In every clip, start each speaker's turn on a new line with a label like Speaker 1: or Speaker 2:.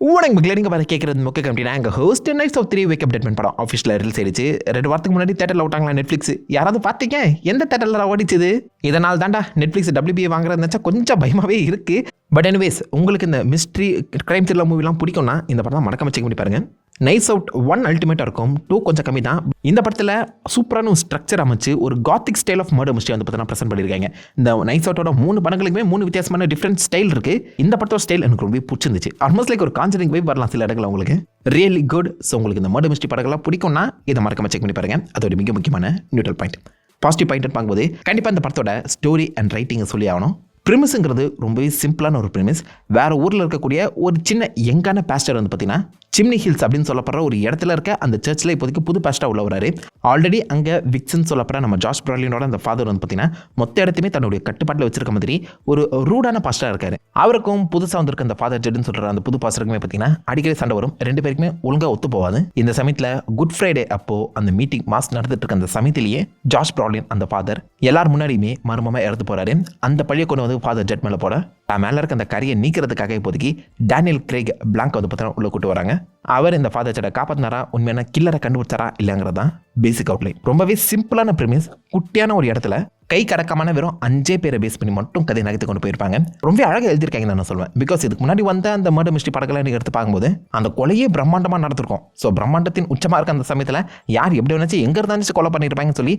Speaker 1: ஊடக மக்களிங்க வர கேட்கறது முக்கிய கம்பெனி எங்கள் ஹோஸ்ட் நைட்ஸ் ஆஃப் 3 வேக் அப்டேட்மெண்ட் படம் ஆஃபீஸில் ரிலீஸ் ஆயிடுச்சு. 2 வாரத்துக்கு முன்னாடி தேட்டரில் விட்டாங்களா நெட்ஃப்ளிக்ஸ். யாராவது பார்த்தீங்க எந்த தேட்டரில் ஓடிச்சுது? இதனால் தாண்டா நெட்ஃப்ளிக்ஸ் WBA வாங்குறது நினச்சா கொஞ்சம் பயமாகவே இருக்குது. பட் எனிவேஸ், உங்களுக்கு இந்த மிஸ்ட்ரி கிரைம் த்ரில்லர் மூவிலாம் பிடிக்கும்னா இந்த படம் தான் மறக்காம செக் பண்ணி பாருங்க. நைஸ் அவுட் 1 அல்டிமேட்டாக இருக்கும், 2 கொஞ்சம் கம்மி தான். இந்த படத்தில் சூப்பரான ஒரு ஸ்ட்ரக்சர் அமைச்சு ஒரு gothic style of murder mystery வந்து பார்த்தீங்கன்னா ப்ரெசென்ட் பண்ணியிருக்காங்க. இந்த நைஸ் அவுட்டோட 3 படங்களுக்குமே 3 வித்தியாசமான டிஃப்ரெண்ட் ஸ்டைல் இருக்குது. இந்த படத்தோட ஸ்டைல் எனக்கு ரொம்ப பிடிச்சிருந்துச்சு. ஆல்மோஸ்ட் லைக் ஒரு கான்ஜரிங் வைப் வரலாம் சில இடங்கள் உங்களுக்கு. Really good. ஸோ உங்களுக்கு இந்த மர்டர் மிஸ்ட்ரி படங்கள்லாம் பிடிக்கும்னா இதை மறக்காம செக் பண்ணி பாருங்க. அதோட மிக முக்கியமான நியூட்ரல் பாயிண்ட், பாசிட்டிவ் பாயிண்ட் பார்க்கும்போது கண்டிப்பாக இந்த படத்தோட ஸ்டோரி அண்ட் ரைட்டிங்கை சொல்லி ஆகணும். ப்ரிமிஸுங்கிறது ரொம்பவே சிம்பிளான ஒரு ப்ரிமிஸ். வேறு ஊரில் இருக்கக்கூடிய ஒரு சின்ன யங்கான பாஸ்டர் வந்து பார்த்தீங்கன்னா சிம்னி ஹில்ஸ் அப்படின்னு சொல்லப்படுற ஒரு இடத்துல இருக்க அந்த சர்ச்சில் இப்போதைக்கு புது பாஸ்டராக உள்ள வராரு. ஆல்ரெடி அங்கே விக்சன் சொல்லப்படுற நம்ம ஜாஷ் பிராலினோட அந்த ஃபாதர் வந்து பார்த்தீங்கன்னா மொத்த இடத்தையுமே தன்னுடைய கட்டுப்பாட்டில் வச்சிருக்க மாதிரி ஒரு ரூடான பாஸ்டராக இருக்காரு. அவருக்கும் புதுசாக வந்திருக்க அந்த ஃபாதர் ஜெட்னு சொல்கிற அந்த புது பாஸ்டருக்குமே பார்த்தீங்கன்னா அடிக்கடி சண்டை வரும். 2 பேருக்குமே ஒழுங்காக ஒத்து போவாது. இந்த சமயத்தில் குட் ஃப்ரைடே அப்போ அந்த மீட்டிங் மாஸ் நடந்துட்டு இருக்க அந்த சமயத்திலேயே ஜாஷ் பிராலின் அந்த ஃபாதர் எல்லாரும் முன்னாடியுமே மர்மமாக இறந்து போறாரு. அந்த பழியை கொண்டு வந்து ஃபாதர் ஜெட் மேலே போட மேலே இருக்க அந்த கரையை நீக்கிறதுக்காக இப்போதைக்கு டேனியல் கிரேக் பிளாங்க் வந்து பார்த்தீங்கன்னா உள்ள கூட்டு வராங்க. அவர் இந்த ஃபாதர் ஜெட்டை காப்பாற்றினாரா, உண்மையான கில்லரை கண்டுபிடிச்சாரா இல்லைங்கிறது தான் பேசிக் அவுட்லைன். ரொம்பவே சிம்பிளான ப்ரிமிஸ். குட்டியான ஒரு இடத்துல கை கடக்கமான வெறும் 5 பேரை பேஸ் பண்ணி மட்டும் கதை நகர்த்து கொண்டு போயிருப்பாங்க. ரொம்ப அழகாக எழுதியிருக்காங்க நான் சொல்லுவேன். பிகாஸ் இதுக்கு முன்னாடி வந்த அந்த மர்டர் மிஸ்ட்ரி படங்களை நீங்கள் எடுத்து பார்க்கும்போது அந்த கொலையே பிரம்மாண்டமாக நடந்திருக்கும். ஸோ பிரம்மாண்டத்தின் உச்சமாக இருக்க அந்த சமயத்தில் யார் எப்படி வேணாச்சு எங்கே இருந்தாச்சு கொலை பண்ணியிருப்பாங்கன்னு சொல்லி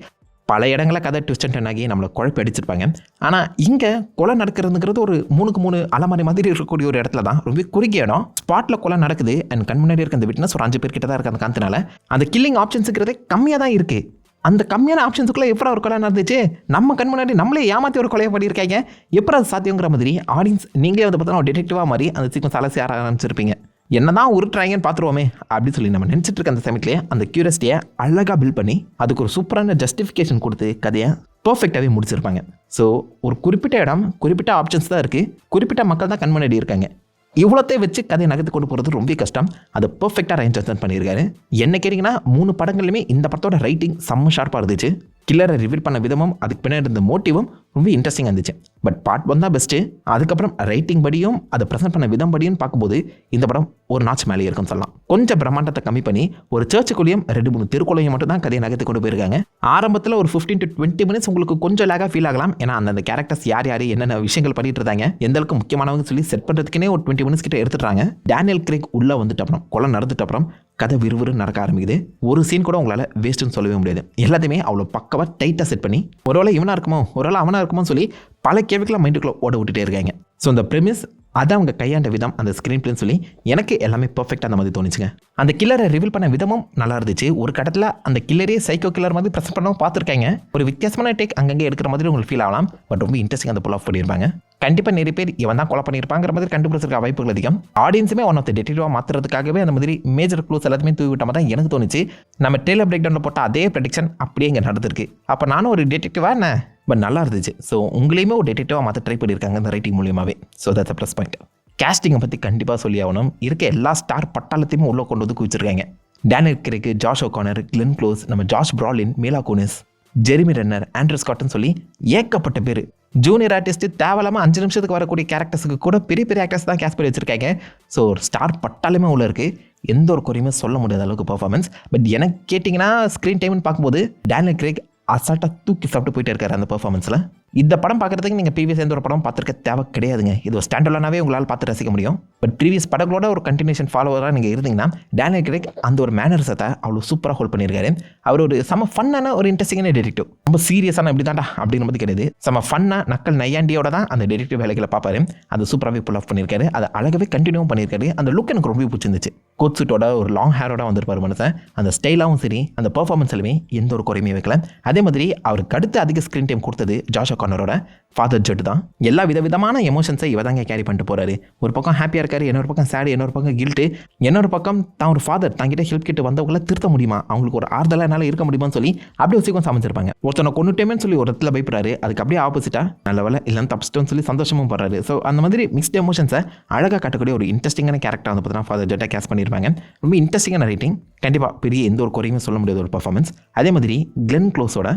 Speaker 1: பல இடங்களில் கதை ட்விஸ்ட் அண்ட் டர்ன் ஆகி நம்மளை குழப்பி அடிச்சிருப்பாங்க. ஆனால் இங்கே கொலை நடக்கிறதுங்கிறது ஒரு 3க்கு 3 அலமாரி மாதிரி இருக்கக்கூடிய ஒரு இடத்துல தான், ரொம்ப குறுகிய இடம். ஸ்பாட்டில் கொலை நடக்குது அண்ட் கண் முன்னாடி இருக்க அந்த விட்னஸ் ஒரு 5 பேர் கிட்ட தான் இருக்க அந்த காரணத்தினால அந்த கில்லிங் ஆப்ஷன்ஸுங்கிறதே கம்மியாக தான் இருக்குது. அந்த கம்மியான ஆப்ஷன்ஸுக்குள்ளே எப்போ ஒரு கொலை நடந்துச்சு, நம்ம கண் முன்னாடி நம்மளே ஏமாற்றி ஒரு கொலையை பண்ணியிருக்காங்க, எப்போ அது சாத்தியங்கிற மாதிரி ஆடியன்ஸ் நீங்களே வந்து பார்த்தா ஒரு டிடெக்டிவாக மாதிரி அந்த சீக்கிரம் அலசி ஆரம்பிச்சிருப்பீங்க. என்னதான் உருட்டுறாங்கன்னு பார்த்துருவோமே அப்படின்னு சொல்லி நம்ம நினச்சிட்டு இருக்க அந்த சமயத்திலே அந்த கியூரியாசிட்டியை அழகாக பில்ட் பண்ணி அதுக்கு ஒரு சூப்பரான ஜஸ்டிஃபிகேஷன் கொடுத்து கதையை பர்ஃபெக்டாகவே முடிச்சிருப்பாங்க. ஸோ ஒரு குறிப்பிட்ட இடம், குறிப்பிட்ட ஆப்ஷன்ஸ் தான் இருக்குது, குறிப்பிட்ட மக்கள் தான் கண் முன்னாடி இருக்காங்க. இவ்வளோத்தையும் வச்சு கதையை நகர்த்து கொண்டு போகிறது ரொம்ப கஷ்டம். அதை பர்ஃபெக்டாக ரேஞ்ச் பண்ணியிருக்காரு. என்ன கேட்டிங்கன்னா 3 படங்கள்லையுமே இந்த படத்தோட ரைட்டிங் செம்ம ஷார்ப்பாக இருந்துச்சு. கில்லரை ரிவீல் பண்ண விதமும் அதுக்கு பின்னாடி இருந்த மோட்டிவும் ரொம்ப இன்ட்ரெஸ்டிங்காக இருந்துச்சு. பட் பார்ட் 1 தான் பெஸ்ட்டு. அதுக்கப்புறம் ரைட்டிங் படியும் அதை ப்ரெசென்ட் பண்ண விதம் படியும் பார்க்கும்போது இந்த படம் ஒரு நாட்ச் மேலே இருக்குன்னு சொல்லலாம். கொஞ்சம் பிரம்மாண்டத்தை கம்மி பண்ணி ஒரு சர்ச்சுக்குள்ளேயும் 2-3 திருக்குள்ளையும் மட்டும் தான் கதையை நகர்த்து கொண்டு போயிருக்காங்க. ஆரம்பத்தில் ஒரு 15 to 20 minutes உங்களுக்கு கொஞ்சம் லேகாக ஃபீல் ஆகலாம். ஏன்னா அந்த கேரக்டர்ஸ் யார் என்னென்ன விஷயங்கள் பண்ணிட்டு இருந்தாங்க, எந்த அளவுக்கு முக்கியமானவங்க சொல்லி செட் பண்ணுறதுக்குனே ஒரு 20 minutes கிட்ட எடுத்துட்டாங்க. டேனியல் கிரேக் உள்ளே வந்துட்டு அப்புறம் கொலை நடந்துட்டு அப்புறம் கதை விறுவிறு நடக்க ஆரம்பிக்குது. ஒரு சீன் கூட உங்களால் வேஸ்ட்டுன்னு சொல்லவே முடியாது. எல்லாத்தையுமே அவ்வளோ பக்கவாக டைட்டாக செட் பண்ணி ஒருவேளை இவனாக இருக்குமோ ஒருவேளை அவனாக இருக்குமோன்னு சொல்லி பல கேள்விகளை மைண்டுக்குள்ளே ஓட விட்டுட்டே இருக்காங்க. ஸோ இந்த ப்ரெமிஸ் அதை அவங்க கையாண்ட விதம், அந்த ஸ்க்ரீன் பிளேன்னு சொல்லி எனக்கு எல்லாமே பர்ஃபெக்டாக அந்த மாதிரி தோணுச்சுங்க. அந்த கில்லரை ரிவீல் பண்ண விதமும் நல்லா இருந்துச்சு. ஒரு கட்டத்தில் அந்த கில்லரே சைக்கோ கில்லர் மாதிரி ப்ரெசென்ட் பண்ணவும் பார்த்துருக்காங்க. ஒரு வித்தியாசமான டேக் அங்கங்கே எடுக்கிற மாதிரி உங்களுக்கு ஃபீல் ஆகலாம். பட் ரொம்ப இன்ட்ரெஸ்டிங் அந்த புல் ஆஃப் பண்ணியிருப்பாங்க. கண்டிப்பாக நிறைய பேர் இவன் தான் கொலை பண்ணியிருப்பாங்கிற மாதிரி கண்டுபிடிச்சிருக்க வாய்ப்புகள் அதிகம். ஆடியன்ஸுமே ஒன் ஆஃப் த டிடெக்டிவாக மாற்றுறதுக்காகவே அந்த மாதிரி மேஜர் க்ளூஸ் எல்லாத்தையுமே தூவி விட்ட மாதிரி தான் எனக்கு தோணுச்சு. நம்ம ட்ரெய்லர் பிரேக் டவுனில் போட்ட அதே ப்ரெடிக்ஷன் அப்படியே இங்கே நடந்திருக்கு. அப்போ நானும் ஒரு டிடெக்டிவாக என்ன பட் நல்லா இருந்துச்சு. ஸோ உங்களையுமே ஒரு டிடெக்டிவாக மாற்ற ட்ரை பண்ணியிருக்காங்க இந்த ரைட்டிங் மூலியமாகவே. So that's a plus point. கேஸ்டிங்கை பற்றி கண்டிப்பாக சொல்லி ஆகணும். இருக்க எல்லா ஸ்டார் பட்டாளத்தையுமே உள்ளே கொண்டு வந்து குவிச்சிருக்காங்க. Daniel Craig, Josh O'Connor, Glenn Close, நம்ம Josh Brolin, Mila Kunis, Jeremy Renner, Andrew ஸ்காட்னு சொல்லி ஏகப்பட்ட பேர். ஜூனியர் ஆர்டிஸ்ட் தேவையில்லாமல் 5 நிமிஷத்துக்கு வரக்கூடிய கேரக்டர்ஸுக்கு கூட பெரிய பெரிய ஆக்டர்ஸ் தான் கேஸ்ட் பண்ணி வச்சிருக்காங்க. ஸோ ஒரு ஸ்டார் பட்டாலுமே உள்ள இருக்குது. எந்த ஒரு குறையுமே சொல்ல முடியாத அளவுக்கு பர்ஃபார்மன்ஸ். பட் எனக்கு கேட்டிங்கன்னா ஸ்க்ரீன் டைம்னு பார்க்கும்போது டேனியல் கிரேக் அசால்ட்டாக தூக்கி சாப்பிட்டு போயிட்டே இருக்காரு அந்த பர்ஃபார்மன்ஸில். இந்த படம் பார்க்குறதுக்கு நீங்கள் ப்ரீவியஸ் எந்த ஒரு படம் பார்த்துருக்க தேவை கிடையாதுங்க. இது ஒரு ஸ்டாண்டர்டானாவே உங்களால் பார்த்து ரசிக்க முடியும். பட் ப்ரீவியஸ் படங்களோட ஒரு கண்டினியூஷன் ஃபாலோவராக நீங்கள் இருந்தீங்கன்னா டேனியல் கிரேக் அந்த ஒரு மேனர்ஸை அவ்வளோ சூப்பராக ஹோல்ட் பண்ணியிருக்காரு. அவர் ஒரு செம்ம ஃபன்னான ஒரு இன்ட்ரெஸ்டிங்கான டிடெக்டிவ். ரொம்ப சீரியஸான எப்படி தாண்டா அப்படிங்கிற மாதிரி கிடையாது. செம்ம ஃபன்னாக நக்கல் நையாண்டியோட தான் அந்த டிடெக்டிவ் வேலைகளை பார்ப்பாரு. அது சூப்பராகவே புல் ஆஃப் பண்ணியிருக்காரு. அதை அழகாகவே கண்டினியூவும் பண்ணியிருக்காரு. அந்த லுக் எனக்கு ரொம்ப பிடிச்சிருந்துச்சு. கோட் சூட்டோட ஒரு லாங் ஹேரோட வந்திருப்பார் மனுஷன். அந்த ஸ்டைலாகவும் சரி, அந்த பர்ஃபார்மன்ஸ்லுமே எந்த ஒரு குறையுமே வைக்கல. அதே மாதிரி அவருக்கு அடுத்து அதிக ஸ்க்ரீன் டைம் கொடுத்தது ஜாஷ் ஓகானரோட ஃபாதர் ஜெட் தான். எல்லா விதவிதமான எமோஷன்ஸை இவதாங்க கேரி பண்ணிட்டு போறாரு. ஒரு பக்கம் ஹாப்பியாக இருக்காரு, இன்னொரு பக்கம் சேடு, இன்னொரு பக்கம் கில்ட்டு, இன்னொரு பக்கம் தான் ஒரு ஃபாதர் தங்கிட்ட ஹெல்ப் கிட்ட வந்தவங்களை திருத்த முடியுமா, அவங்களுக்கு ஒரு ஆறுதலாக என்னால் இருக்க முடியுமான்னு சொல்லி அப்படியே சீக்கிரம் சமைச்சிருப்பாங்க. ஒருத்தனை கொண்டுட்டேமேன்னு சொல்லி ஒரு இடத்துல பயப்படுறாரு. அதுக்கு அப்படியே ஆப்போசிட்டா நல்ல வேலை இல்லைன்னு தப்பிச்சிட்டோன்னு சொல்லி சந்தோஷமும் படுறாரு. ஸோ அந்த மாதிரி மிக்ஸ்ட் எமோஷன்ஸை அழகாக காட்டக்கூடிய ஒரு இன்ட்ரெஸ்டிங்கான கேரக்டர் வந்து பார்த்தீங்கன்னா ஃபாதர் ஜெட்டை கேஸ் பண்ணியிருப்பாங்க. ரொம்ப இன்ட்ரெஸ்டிங்கான ரைட்டிங். கண்டிப்பாக பெரிய எந்த ஒரு குறையுமே சொல்ல முடியாத ஒரு பர்ஃபார்மன்ஸ். அதே மாதிரி கிளென் க்ளோஸோட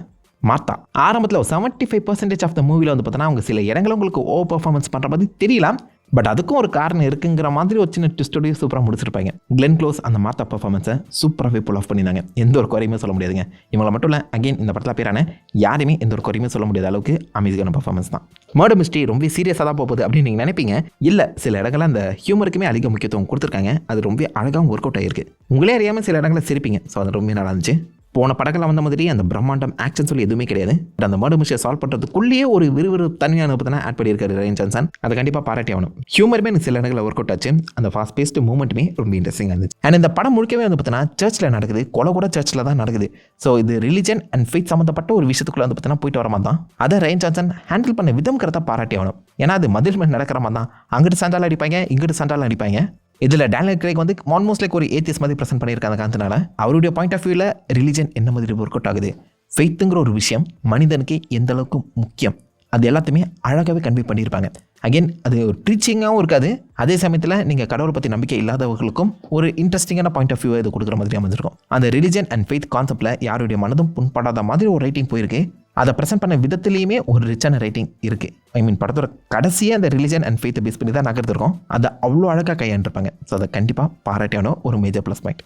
Speaker 1: மார்த்தா ஆரம்பத்தில் 75% ஆஃப் த மூவியில் வந்து பார்த்தோன்னா அவங்க சில இடங்களில் உங்களுக்கு ஓவர் பர்ஃபார்மன்ஸ் பண்ணுற மாதிரி தெரியலாம். பட் அதுக்கும் ஒரு காரணம் இருக்குங்கிற மாதிரி ஒரு சின்ன ட்விஸ்டோடய சூப்பராக முடிச்சிருப்பாங்க. கிளென் க்ளோஸ் அந்த மார்த்தா பர்ஃபார்மன்ஸை சூப்பராகவே புல் ஆஃப் பண்ணியிருந்தாங்க. எந்த ஒரு குறையுமே சொல்ல முடியாதுங்க. இவங்களை மட்டும் இல்லை, அகைன் இந்த படத்தில் பேரான யாருமே எந்த ஒரு குறையுமே சொல்ல முடியாத அளவுக்கு அமேசிங்கான பர்ஃபார்மன்ஸ் தான். மர்டர் மிஸ்ட்ரி ரொம்ப சீரியஸாக தான் போகுது அப்படின்னு நீங்கள் நினைப்பீங்க. இல்லை, சில இடங்களில் அந்த ஹியூமருக்குமே அதிக முக்கியத்துவம் கொடுத்துருக்காங்க. அது ரொம்ப அழகாகவும் ஒர்க் அவுட் ஆகிருக்கு. உங்களே அறியாமல் சில இடங்களில் சிரிப்பீங்க. ஸோ அது ரொம்ப நல்லா இருந்துச்சு. போன படங்கள் வந்த மாதிரி அந்த பிரம்மாண்டம் ஆக்ஷன் சொல்லி எதுவுமே கிடையாது. பட் அந்த மர்டர் மிஸ்டரியை சால்வ் பண்ணுறதுக்குள்ளேயே ஒரு விறுவிறு தனியான பார்த்தா ஆட் பண்ணியிருக்காரு ரையன் ஜான்சன். அதை கண்டிப்பாக பாராட்டி ஆகணும். ஹியூமருமே எனக்கு சில இடங்களில் ஒர்க் அவுட் ஆச்சு. அந்த ஃபாஸ்ட் பேஸ்ட் மூவ்மெண்ட்டுமே ரொம்ப இன்ட்ரெஸ்டிங்காக இருந்துச்சு. அண்ட் இந்த படம் முழுக்கவே வந்து பார்த்தீங்கன்னா சர்ச்சில் நடக்குது. கொலை கூட சர்ச்சில் தான் நடக்குது. ஸோ இது ரிலிஜன் அண்ட் ஃபெய்த் சம்மந்தப்பட்ட ஒரு விஷயத்துக்குள்ள வந்து பார்த்தீங்கன்னா போயிட்டு வர மாதிரி தான். அதை ரையன் ஜான்சன் ஹேண்டில் பண்ண விதம்ங்கிறத பாராட்டி ஆகணும். ஏன்னா அது மதில் மேல் நடக்கிற மாதிரி தான். அங்கிட்டு சண்டால் அடிப்பாங்க, இங்கிட்டு சண்டால் அடிப்பாங்க. இதில் டேனியல் கிரேக் வந்து ஆல்மோஸ்ட் லைக் ஒரு ஏத்தியஸ் மாதிரி ப்ரெசென்ட் பண்ணியிருக்காங்க. காரணத்தினால அவருடைய பாயிண்ட் ஆஃப் வியூவில் ரிலிஜன் என்ன மாதிரி ஒர்க் அவுட் ஆகுது, ஃபெய்த்துங்கிற ஒரு விஷயம் மனிதனுக்கு எந்த அளவுக்கு முக்கியம், அது எல்லாத்தையுமே அழகாகவே கன்வே பண்ணியிருப்பாங்க. அகெயின் அது ஒரு டீச்சிங்காகவும் இருக்காது. அதே சமயத்தில் நீங்கள் கடவுளை பற்றி நம்பிக்கை இல்லாதவர்களுக்கும் ஒரு இன்ட்ரெஸ்டிங்கான பாயிண்ட் ஆஃப் வியூ இது கொடுக்குற மாதிரி அமைஞ்சிருக்கும். அந்த ரிலிஜன் அண்ட் ஃபெய்த் கான்செப்டில் யாருடைய மனதும் புண்படாத மாதிரி ஒரு ரைட்டிங் போயிருக்கு. அதை ப்ரெசென்ட் பண்ண விதத்துலேயுமே ஒரு ரிச்சான ரைட்டிங் இருக்குது. ஐ மீன் படத்தோட கடைசியாக அந்த ரிலிஜன் அண்ட் ஃபெய்த்தை பேஸ் பண்ணி தான் நகர்த்துருக்கோம். அதை அவ்வளோ அழகாக கையாண்டிருப்பாங்க. ஸோ அதை கண்டிப்பாக பாராட்டியானோ ஒரு மேஜர் ப்ளஸ் பாயிண்ட்.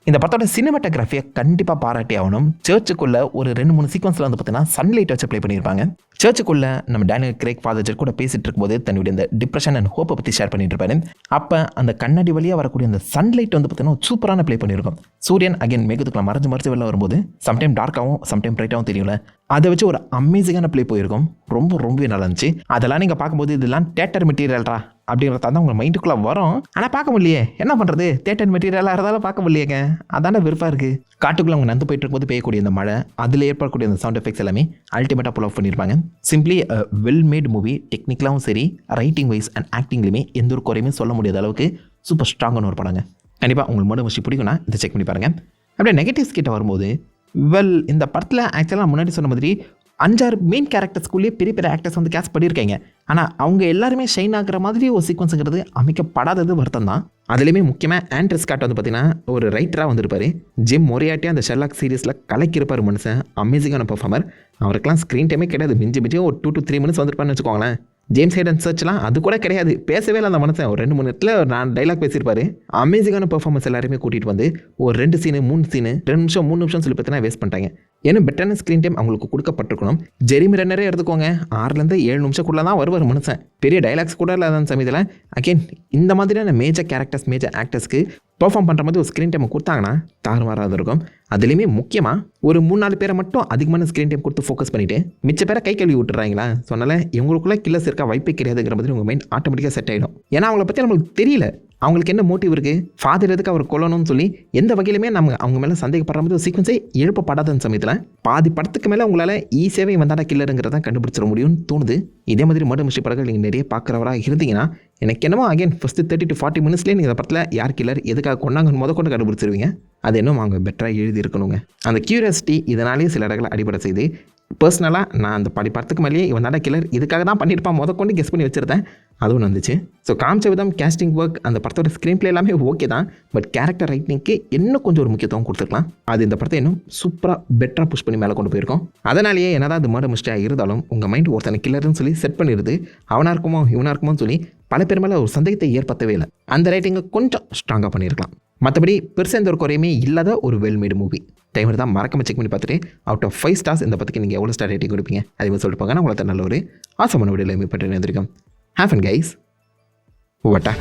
Speaker 1: இந்த படத்தோட சினிமாட்டோகிராஃபியை கண்டிப்பாக பாராட்டி ஆகணும். சர்ச்சுக்குள்ளே ஒரு 2-3 சீக்வன்ஸில் வந்து பார்த்தீங்கன்னா சன்லைட் வச்சு ப்ளே பண்ணியிருப்பாங்க. சர்ச்சுக்குள்ளே நம்ம டேனியல் கிரேக் ஃபாதர் கூட பேசிகிட்டு இருக்கும்போது தன்னுடைய இந்த டிப்ரெஷன் அண்ட் ஹோப்பை பற்றி ஷேர் பண்ணிட்டு இருப்பாரு. அப்போ அந்த கண்ணாடி வழியாக வரக்கூடிய அந்த சன்லைட் வந்து பார்த்தீங்கன்னா சூப்பரான ப்ளே பண்ணியிருக்கும். சூரியன் அகைன் மேகத்துக்குள்ள மறைஞ்சு வெளில வரும்போது சம்டைம் டார்க்காகவும் சம்டைம் பிரைட்டாகவும் தெரியல. அதை வச்சு ஒரு அமேசிங்கான ப்ளே போயிருக்கும். ரொம்ப நல்லா இருந்துச்சு. அதெல்லாம் நீங்கள் பார்க்கும்போது இதெல்லாம் தேட்டர் மெட்டீரியல்ரா அப்படிங்கிறத தான் உங்கள் மைண்டுக்குள்ளே வரும். ஆனால் பார்க்க முடியலையே, என்ன பண்ணுறது, தேட்டர் மெட்டீரியலாக இருந்தாலும் பார்க்க முடியலையேங்க. அதான விருப்பம் இருக்குது. காட்டுக்குள்ளே அவங்க நந்து போயிட்டு இருக்கும்போது பெய்யக்கூடிய இந்த மழை, அதில் ஏற்படக்கூடிய அந்த சவுண்ட் எஃபெக்ட்ஸ் எல்லாமே அல்டிமேட்டாக புல் ஆஃப் பண்ணியிருப்பாங்க. Simply well made movie. டெக்னிக்கலாகவும் சரி, ரைட்டிங் வைஸ் அண்ட் ஆக்டிங்லையுமே எந்த ஒரு குறையுமே சொல்ல முடியாத அளவுக்கு சூப்பர் ஸ்ட்ராங்கான ஒரு படங்க. கண்டிப்பாக உங்களுக்கு மர்டர் மிஸ்ட்ரி பிடிக்கும்னா இதை செக் பண்ணி பாருங்கள். அப்படியே நெகட்டிவ்ஸ் கிட்ட வரும்போது, இந்த படத்தில் ஆக்சுவலாக முன்னாடி சொன்ன மாதிரி 5-6 மெயின் கேரக்டர்ஸ்குள்ளேயே பெரிய ஆக்டர்ஸ் வந்து கேஸ்ட் பண்ணியிருக்காங்க. ஆனால் அவங்க எல்லாருமே ஷைன் ஆகிற மாதிரி ஒரு சீக்வன்ஸுங்கிறது அமைக்கப்படாதது வருத்தம் தான். அதுலேயுமே முக்கியமாக ஆண்ட்ரூ ஸ்காட் வந்து பார்த்தீங்கன்னா ஒரு ரைட்டராக வந்திருப்பார். ஜிம் மொரியாட்டியாக அந்த ஷெர்லாக் சீரிஸில் கலக்கியிருப்பார் மனுஷன். அமேசிங்கான பர்ஃபார்மர். அவருக்கெல்லாம் ஸ்க்ரீன் டைமே கிடையாது. மிஞ்சி ஒரு 2 to 3 minutes வந்திருப்பான்னு வச்சுக்கோங்களேன். ஜேம்ஸ் ஹைடன் சர்ச்லாம் அது கூட கிடையாது. பேசவே இல்லை அந்த மனுஷன். ஒரு 2-3 இடத்துல நான் டைலாக் பேசியிருப்பாரு. அமேசிங்கான பெர்ஃபார்மன்ஸ் எல்லாருமே கூட்டிகிட்டு வந்து ஒரு 2 சீனு 3 சீனு 2 நிமிஷம் 3 நிமிஷம் சொல்லி பார்த்தீங்கன்னா வேஸ்ட் பண்ணிட்டாங்க. ஏன்னா பெட்டரான ஸ்க்ரீன் டைம் அவங்களுக்கு கொடுக்கப்பட்டிருக்கணும். ஜெரிமி ரென்னரே எடுத்துக்கோங்க, 6-7 நிமிஷக்குள்ளே தான் வருவார் மனுஷன். பெரிய டைலாக்ஸ் கூட இல்லாத சமயத்தில் அகெயின் இந்த மாதிரியான மேஜர் கேரக்டர்ஸ் மேஜர் ஆக்டர்ஸ்க்கு பெர்ஃபார்ம் பண்ணுற மாதிரி ஒரு ஸ்க்ரீன் டைம் கொடுத்தாங்கன்னா தாறுமாறாக இருக்கும். அதுலேயுமே முக்கியமாக ஒரு 3-4 பேரை மட்டும் அதிகமான ஸ்க்ரீன் டைம் கொடுத்து ஃபோக்கஸ் பண்ணிவிட்டு மிச்ச பேரை கை கழுவி விட்டுறாங்களா. சொன்னால இவங்களுக்குள்ள கில்லர்ஸ் இருக்க வாய்ப்பே கிடையாதுங்கிற மாதிரி உங்கள் மைண்ட் ஆட்டோமேட்டிக்காக செட் ஆகிடும். ஏன்னா அவங்கள பற்றி நம்மளுக்கு தெரியல. அவங்களுக்கு என்ன மோட்டிவ் இருக்குது, ஃபாதர் எதுக்கு அவர் கொல்லணும்னு சொல்லி எந்த வகையிலுமே நம்ம அவங்க மேலே சந்தேகப்படுற மாதிரி ஒரு சீக்வன்ஸே எழுப்பப்படாத சமயத்தில் பாதி படத்துக்கு மேலே உங்களால் ஈஸியாகவே வந்தாடா கில்லருங்கிறத கண்டுபிடிச்சிட முடியும்னு தோணுது. இதே மாதிரி மர்டர் மிஸ்ட்ரி படங்கள் நீங்கள் நிறைய பார்க்குறவராக இருந்தீங்கன்னா எனக்கு என்னமோ அகைன் ஃபஸ்ட்டு 30 to 40 minutesலேயே நீங்கள் இந்த படத்தில் யார் கில்லர் எதுக்காக கொண்டாங்கன்னு கொண்டு கண்டுபிடிச்சிருவீங்க. அது இன்னும் அவங்க பெட்டராக எழுதி இருக்கணுங்க. அந்த கியூரியாசிட்டி இதனாலேயே சில இடங்களை அடிப்படை செய்து பர்சனலாக நான் அந்த படத்துக்கு மேலேயே இவன் நட கில்லர் இதுக்காக தான் பண்ணியிருப்பான் கொண்டு கெஸ் பண்ணி வச்சுருந்தேன். அதுவும் வந்துச்சு. ஸோ காமிச்ச விதம், கேஸ்டிங் ஒர்க், அந்த படத்தோட ஸ்க்ரீன் பிளே எல்லாமே ஓகே தான். பட் கேரக்டர் ரைட்டிங்க்கு இன்னும் கொஞ்சம் ஒரு முக்கியத்துவம் கொடுத்துருக்கலாம். அது இந்த படத்தை இன்னும் சூப்பராக பெட்டராக புஷ் பண்ணி மேலே கொண்டு போயிருக்கோம். அதனாலேயே என்னதான் அது மர்டர் மிஸ்டரியாக இருந்தாலும் உங்கள் மைண்ட் ஒருத்தனை கில்லர்னு சொல்லி செட் பண்ணிடுது. அவனாக இருக்குமோ இவனாக இருக்குமோன்னு சொல்லி பல பேர் மேலே ஒரு சந்தேகத்தை ஏற்படுத்தவே இல்லை. அந்த ரைட்டிங்கை கொஞ்சம் ஸ்ட்ராங்காக பண்ணியிருக்கலாம். மற்றபடி பெருசாக எந்த ஒரு குறையுமே இல்லாத ஒரு வெல்மேடு மூவி. டைம் தான் மறக்காம செக் பண்ணி பார்த்துட்டு அவுட் ஆஃப் 5 stars இந்த பற்றிக்கு நீங்கள் எவ்வளோ ஸ்டார் ரேட்டிங் கொடுப்பீங்க அதே மாதிரி சொல்லிட்டு போங்க. நான் உங்களை நல்ல ஒரு ஆசமான வீடியோவில் மீட் பண்ணிட்டு இருந்திருக்கோம். Have fun guys. வட்டா.